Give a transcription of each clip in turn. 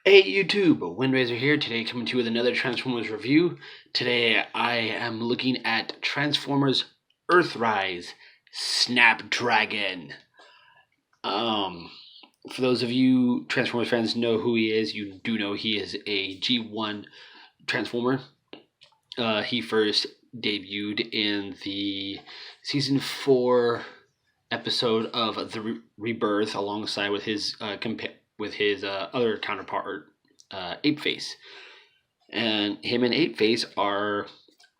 Hey YouTube, Windraiser here, today coming to you with another Transformers review. Today I am looking at Transformers Earthrise Snapdragon. Um, for those of you Transformers fans know who he is, you do know he is a G1 Transformer. He first debuted in the Season 4 episode of The Rebirth alongside with his other counterpart, Ape Face. And him and Ape Face are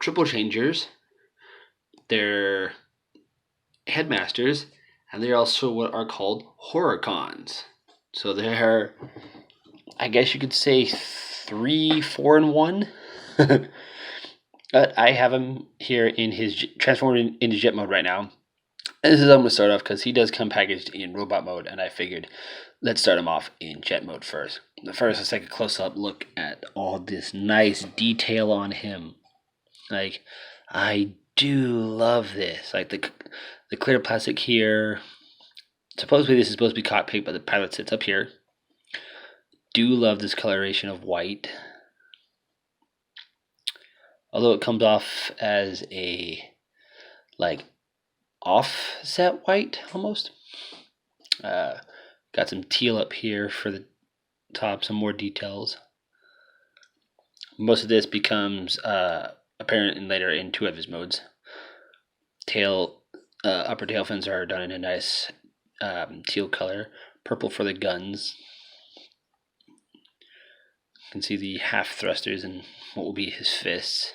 triple changers. They're headmasters, and they're also what are called horrorcons. So they're, I guess you could say, 3, 4, and 1. But I have him here in his transformed into jet mode right now. And this is how I'm going to start off because he does come packaged in robot mode, and I figured let's start him off in jet mode first. First, let's take a close-up look at all this nice detail on him. Like, I do love this. Like the clear plastic here. Supposedly this is supposed to be cockpit, but the pilot sits up here. Do love this coloration of white. Although it comes off as a like offset white almost. Got some teal up here for the top, some more details. Most of this becomes apparent later in 2 of his modes. Upper tail fins are done in a nice teal color. Purple for the guns. You can see the half thrusters and what will be his fists.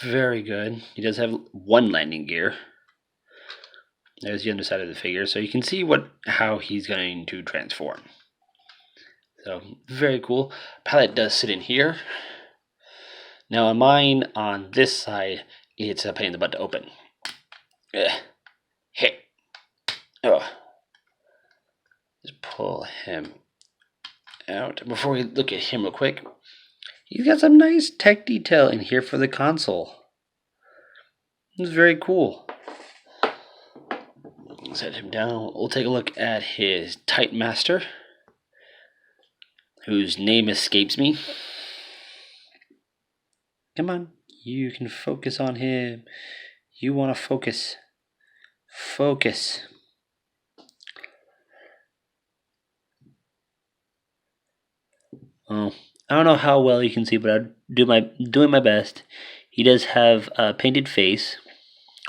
Very good. He does have 1 landing gear. There's the underside of the figure, so you can see how he's going to transform. So very cool. Palette does sit in here. Now on mine, on this side, it's a pain in the butt to open. Hit. Oh. Just pull him out. Before we look at him real quick, he's got some nice tech detail in here for the console. It's very cool. Set him down. We'll take a look at his Titan Master, whose name escapes me. Come on, you can focus on him. You want to focus. Focus. Oh, I don't know how well you can see, but I'm doing my best. He does have a painted face,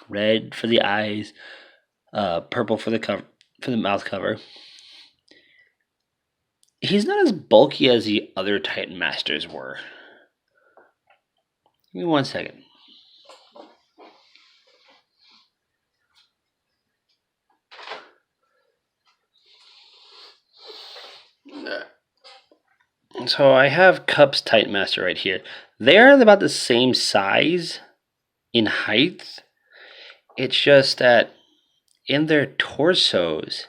red for the eyes, purple for the mouth cover. He's not as bulky as the other Titan Masters were. Give me 1 second. So I have Cup's Titan Master right here. They're about the same size in height. It's just that in their torsos,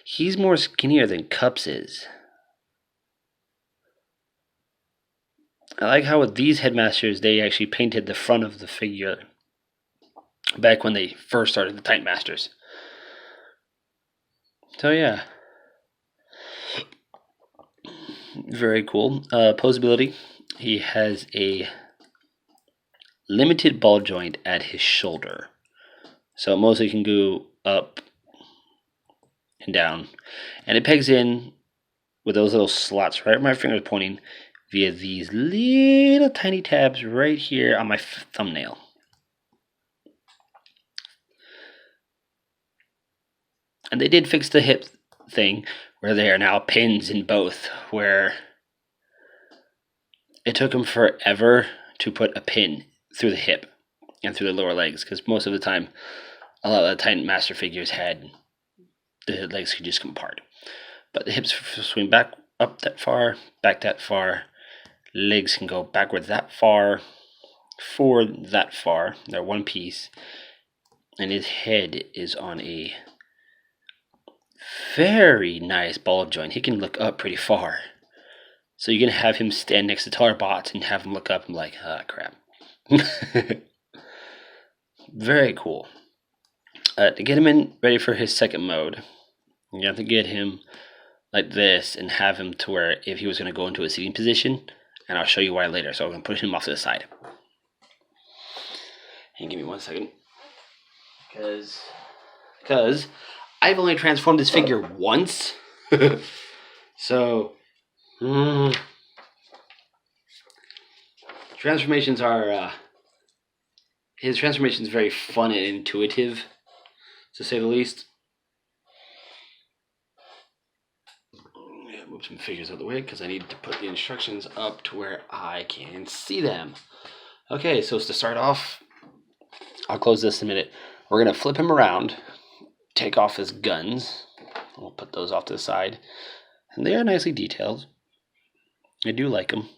he's more skinnier than Cup's is. I like how with these headmasters, they actually painted the front of the figure back when they first started the Titan Masters. So yeah. Very cool. Posability. He has a limited ball joint at his shoulder. So mostly can go up and down. And it pegs in with those little slots right where my finger is pointing via these little tiny tabs right here on my thumbnail. And they did fix the hip thing where there are now pins in both, where it took them forever to put a pin through the hip and through the lower legs, because most of the time a lot of the Titan Master figures had the legs could just come apart. But the hips swing back up that far, back that far. Legs can go backward that far, forward that far. They're one piece. And his head is on a very nice ball joint. He can look up pretty far. So you can have him stand next to taller bots and have him look up and be like, ah, crap. Very cool. To get him ready for his second mode, you have to get him like this and have him to where if he was going to go into a seating position, and I'll show you why later. So I'm going to push him off to the side. And give me 1 second. Because I've only transformed this figure once. So, transformations are, his transformation is very fun and intuitive, to say the least. Move some figures out of the way because I need to put the instructions up to where I can see them. Okay, so to start off, I'll close this in a minute. We're going to flip him around, take off his guns. We'll put those off to the side. And they are nicely detailed. I do like them.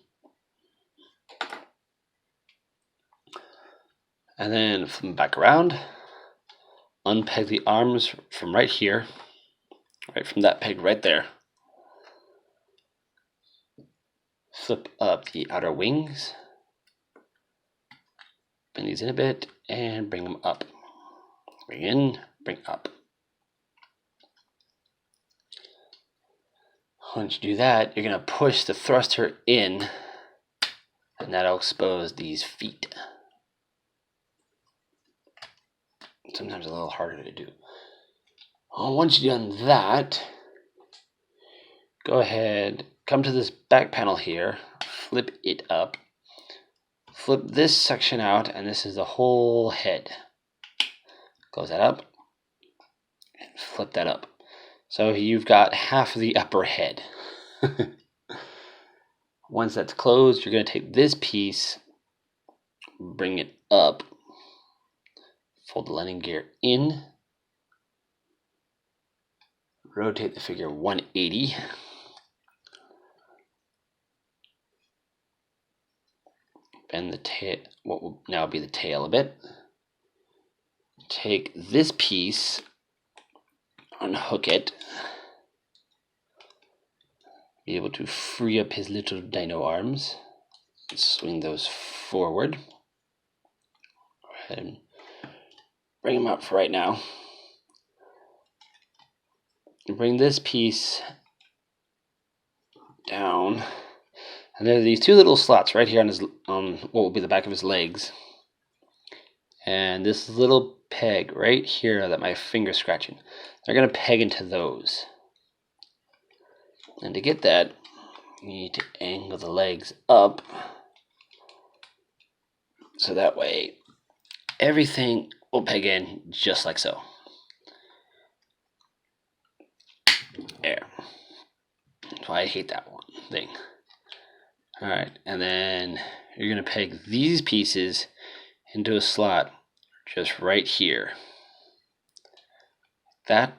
And then flip them back around. Unpeg the arms from right here. Right from that peg right there. Flip up the outer wings. Bring these in a bit and bring them up. Bring in, bring up. Once you do that, you're going to push the thruster in, and that'll expose these feet. Sometimes a little harder to do. Well, once you've done that, go ahead, come to this back panel here, flip it up, flip this section out, and this is the whole head. Close that up, and flip that up. So you've got half of the upper head. Once that's closed, you're going to take this piece, bring it up, fold the landing gear in, rotate the figure 180, bend the tail, what will now be the tail a bit. Take this piece, unhook it, be able to free up his little dino arms, swing those forward. Go ahead and bring him up for right now. Bring this piece down, and there are these two little slots right here on his what will be the back of his legs, and this little peg right here that my finger's scratching. They're gonna peg into those, and to get that, you need to angle the legs up so that way everything will peg in just like so. There. So I hate that one thing. Alright, and then you're going to peg these pieces into a slot just right here. That.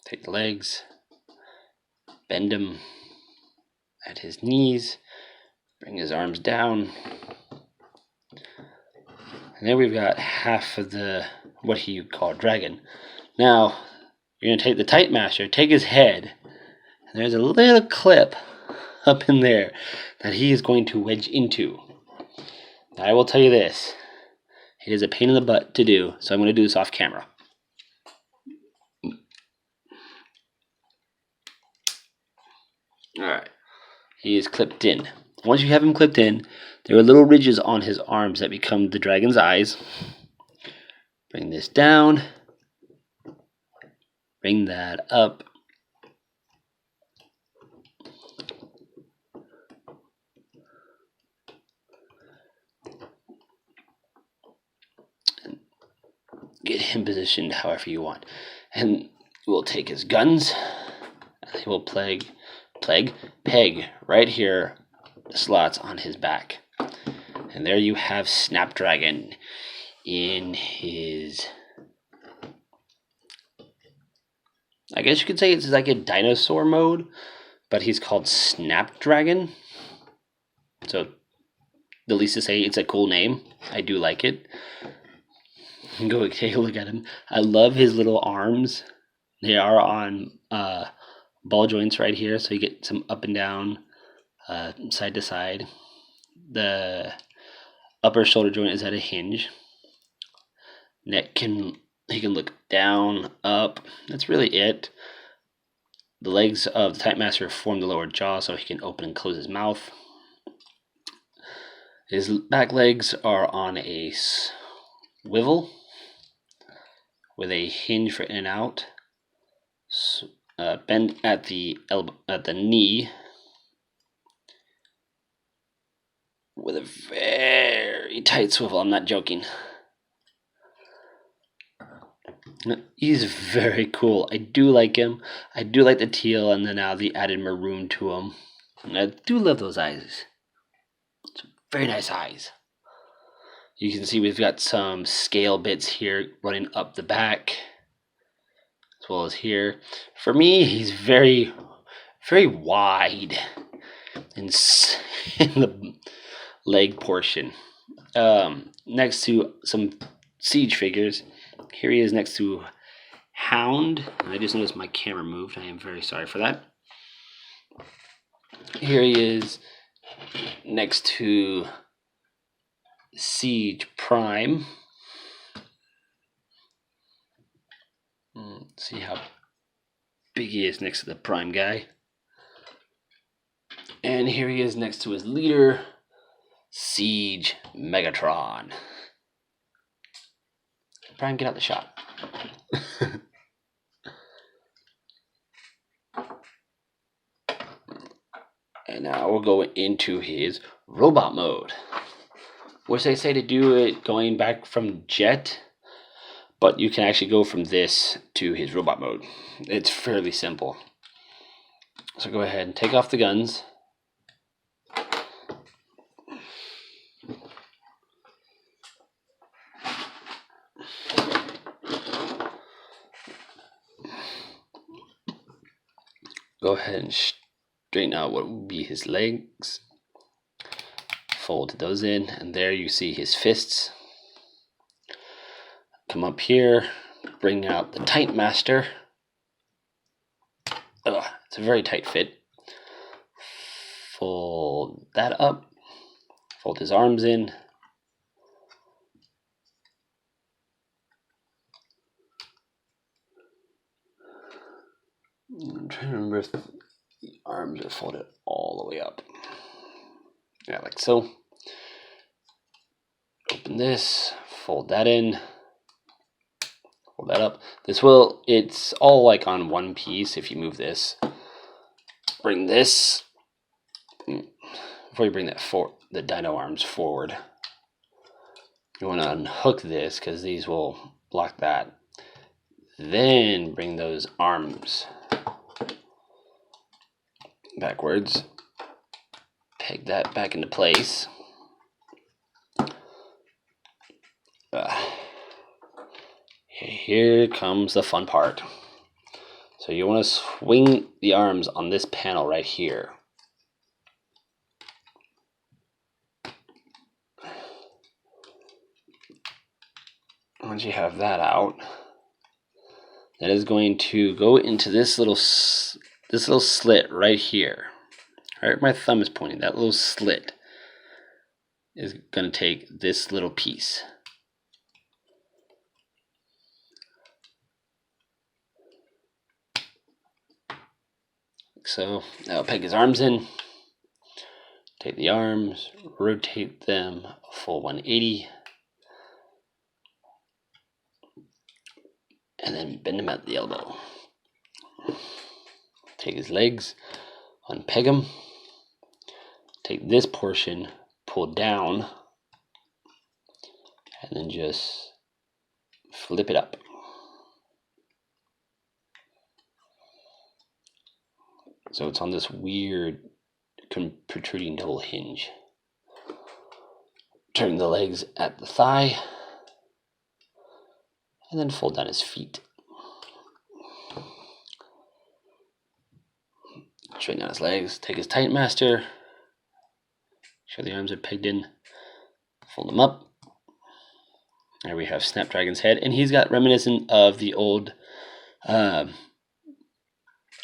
Take the legs, bend him at his knees, bring his arms down. And then we've got half of the, what he call dragon. Now, you're going to take the Tight Master, take his head, and there's a little clip up in there that he is going to wedge into. Now, I will tell you this, it is a pain in the butt to do, so I'm going to do this off camera. Alright, he is clipped in. Once you have him clipped in, there are little ridges on his arms that become the dragon's eyes. Bring this down. Bring that up. And get him positioned however you want. And we'll take his guns. And he will peg right here, slots on his back. And there you have Snapdragon in his, I guess you could say it's like a dinosaur mode, but he's called Snapdragon. So the least to say, it's a cool name. I do like it. Go take a look at him. I love his little arms. They are on ball joints right here, so you get some up and down, side to side. The upper shoulder joint is at a hinge. Neck he can look down, up. That's really it. The legs of the Type Master form the lower jaw so he can open and close his mouth. His back legs are on a swivel with a hinge for in and out. Bend at the knee with a very tight swivel. I'm not joking. He's very cool. I do like him. I do like the teal and then now the added maroon to him. And I do love those eyes. It's very nice eyes. You can see we've got some scale bits here running up the back as well as here. For me, he's very, very wide in the leg portion. Next to some siege figures. Here he is next to Hound. I just noticed my camera moved. I am very sorry for that. Here he is next to Siege Prime. Let's see how big he is next to the Prime guy. And here he is next to his leader, Siege Megatron. Prime, get out the shot. And now we'll go into his robot mode, which they say to do it going back from Jet, but you can actually go from this to his robot mode. It's fairly simple. So go ahead and take off the guns. Go ahead and straighten out what would be his legs. Fold those in, and there you see his fists. Come up here, bring out the Type Master. It's a very tight fit. Fold that up. Fold his arms in. I'm trying to remember if the arms are folded all the way up. Yeah, like so. Open this, fold that in, fold that up. It's all like on one piece if you move this. Bring this, before you bring the dino arms forward, you want to unhook this because these will block that. Then bring those arms backwards, peg that back into place. Here comes the fun part. So you want to swing the arms on this panel right here. Once you have that out, that is going to go into this little slit right here. Right where my thumb is pointing, that little slit is going to take this little piece. So I'll peg his arms in, take the arms, rotate them a full 180, and then bend them at the elbow. Take his legs, unpeg them, take this portion, pull down, and then just flip it up. So it's on this weird protruding double hinge. Turn the legs at the thigh, and then fold down his feet. Straighten out his legs, take his Type Master, sure the arms are pegged in, fold them up. There we have Snapdragon's head, and he's got reminiscent of the old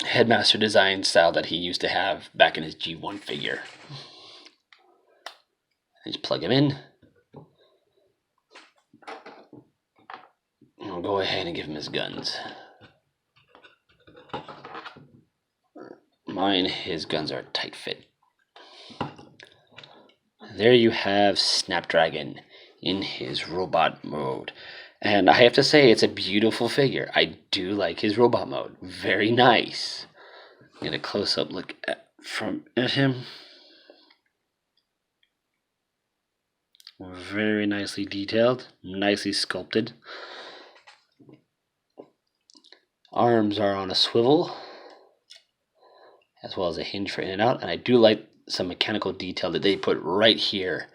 Headmaster design style that he used to have back in his G1 figure. Just plug him in. And we'll go ahead and give him his guns. line. His guns are tight fit. There you have Snapdragon in his robot mode. And I have to say, it's a beautiful figure. I do like his robot mode. Very nice. Get a close-up look at him. Very nicely detailed, nicely sculpted. Arms are on a swivel, as well as a hinge for in and out. And I do like some mechanical detail that they put right here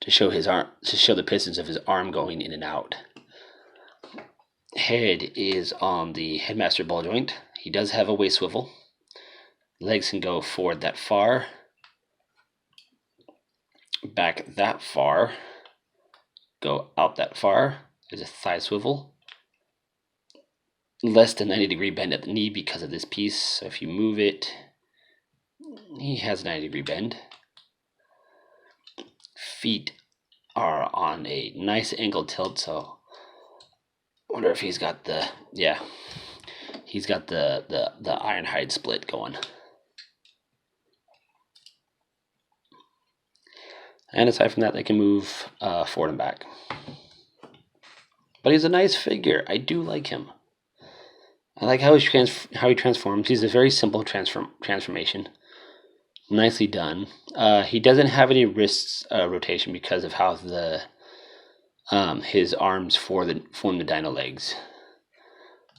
to show his arm, to show the pistons of his arm going in and out. Head is on the headmaster ball joint. He does have a waist swivel. Legs can go forward that far, back that far, go out that far. There's a thigh swivel. Less than 90-degree bend at the knee because of this piece. So if you move it, he has a 90-degree bend. Feet are on a nice angle tilt, so I wonder if he's got the, yeah, he's got the ironhide split going. And aside from that, they can move forward and back. But he's a nice figure. I do like him. I like how he transforms. He's a very simple transformation. Nicely done. He doesn't have any wrist rotation because of how his arms form the dino legs.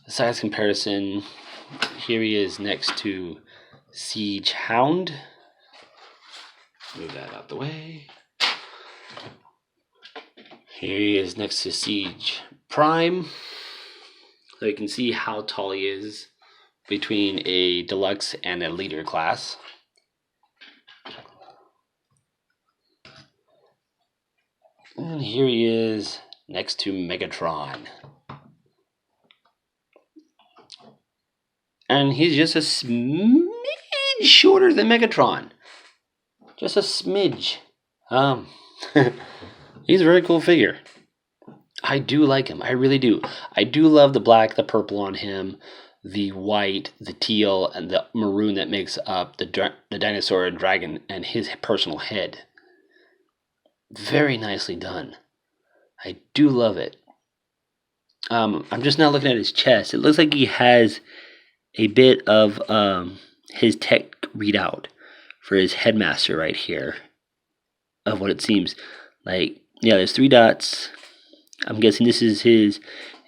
The size comparison. Here he is next to Siege Hound. Move that out the way. Here he is next to Siege Prime. So you can see how tall he is between a deluxe and a leader class. And here he is next to Megatron. And he's just a smidge shorter than Megatron. Just a smidge. He's a very cool figure. I do like him. I really do. I do love the black, the purple on him, the white, the teal, and the maroon that makes up the dinosaur and dragon and his personal head. Very nicely done. I do love it. I'm just now looking at his chest. It looks like he has a bit of his tech readout for his headmaster right here of what it seems like. Yeah, there's 3 dots. I'm guessing this is his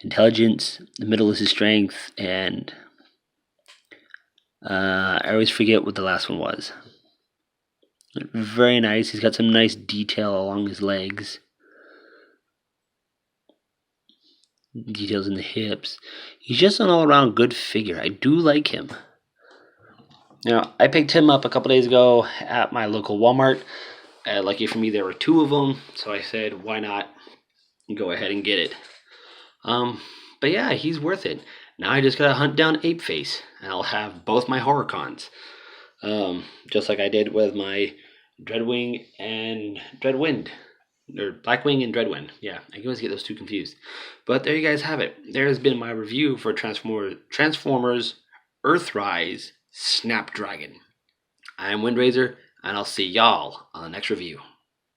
intelligence, the middle is his strength, and I always forget what the last one was. Very nice. He's got some nice detail along his legs. Details in the hips. He's just an all-around good figure. I do like him. Now, I picked him up a couple days ago at my local Walmart. Lucky for me, there were 2 of them, so I said, why not go ahead and get it. But yeah, he's worth it. Now I just gotta hunt down Apeface, and I'll have both my horror cons. Just like I did with my Dreadwing and Dreadwind. Or Blackwing and Dreadwind. Yeah, I always get those 2 confused. But there you guys have it. There has been my review for Transformers Earthrise Snapdragon. I am Windraiser, and I'll see y'all on the next review.